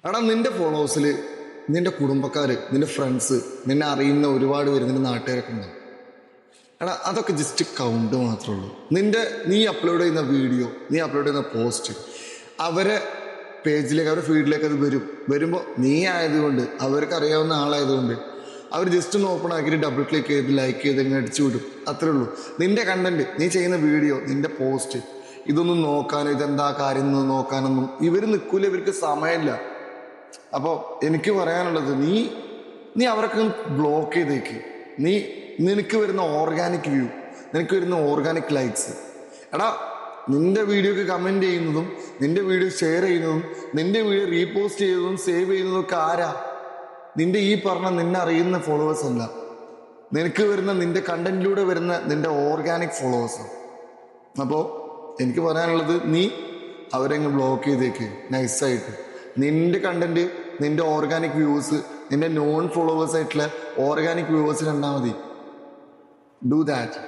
എടാ നിന്റെ ഫോളോവേഴ്സിൽ നിന്റെ കുടുംബക്കാർ, നിന്റെ ഫ്രണ്ട്സ്, നിന്നെ അറിയുന്ന ഒരുപാട് പേര്, നിന്റെ നാട്ടുകാരൊക്കെ ഉണ്ടാവും. എടാ അതൊക്കെ ജസ്റ്റ് കൗണ്ട് മാത്രമേ ഉള്ളൂ. നീ അപ്ലോഡ് ചെയ്യുന്ന വീഡിയോ, നീ അപ്ലോഡ് ചെയ്യുന്ന പോസ്റ്റ് അവരെ പേജിലേക്ക്, അവരുടെ ഫീഡിലേക്ക് അത് വരുമ്പോൾ നീ ആയതുകൊണ്ട്, അവർക്ക് അറിയാവുന്ന ആളായതുകൊണ്ട് അവർ ജസ്റ്റ് ഒന്ന് ഓപ്പൺ ആക്കിയിട്ട് ഡബിൾ ക്ലിക്ക് ചെയ്ത് ലൈക്ക് ചെയ്ത് ഇങ്ങനെ അടിച്ചു വിടും. അത്രേ ഉള്ളൂ. നിന്റെ കണ്ടന്റ്, നീ ചെയ്യുന്ന വീഡിയോ, നിന്റെ പോസ്റ്റ് ഇതൊന്നും നോക്കാനോ ഇതെന്താ കാര്യം എന്ന് നോക്കാനൊന്നും ഇവർ നിൽക്കൂല. ഇവർക്ക് സമയമില്ല. അപ്പോൾ എനിക്ക് പറയാനുള്ളത്, നീ അവരൊക്കെ ബ്ലോക്ക് ചെയ്തേക്ക്. നിനക്ക് വരുന്ന ഓർഗാനിക് വ്യൂ, നിനക്ക് വരുന്ന ഓർഗാനിക് ലൈക്സ്, എടാ നിന്റെ വീഡിയോക്ക് കമൻറ്റ് ചെയ്യുന്നതും, നിന്റെ വീഡിയോ ഷെയർ ചെയ്യുന്നതും, നിന്റെ വീഡിയോ റീപോസ്റ്റ് ചെയ്യുന്നതും സേവ് ചെയ്യുന്നതും ഒക്കെ ആരാ? നിന്റെ ഈ പറഞ്ഞ നിന്നെ അറിയുന്ന ഫോളോവേഴ്സ് അല്ല. നിനക്ക് വരുന്ന നിന്റെ കണ്ടന്റിലൂടെ വരുന്ന നിന്റെ ഓർഗാനിക് ഫോളോവേഴ്സ്. അപ്പോൾ എനിക്ക് പറയാനുള്ളത്, നീ അവരെങ്ങ് ബ്ലോക്ക് ചെയ്തേക്ക് നൈസായിട്ട്. നിന്റെ കണ്ടന്റ്, നിന്റെ ഓർഗാനിക് വ്യൂസ്, നിന്റെ നോൺ ഫോളോവേഴ്സ് ആയിട്ടുള്ള ഓർഗാനിക് വ്യൂവേഴ്സ് കണ്ടാൽ മതി. Do that.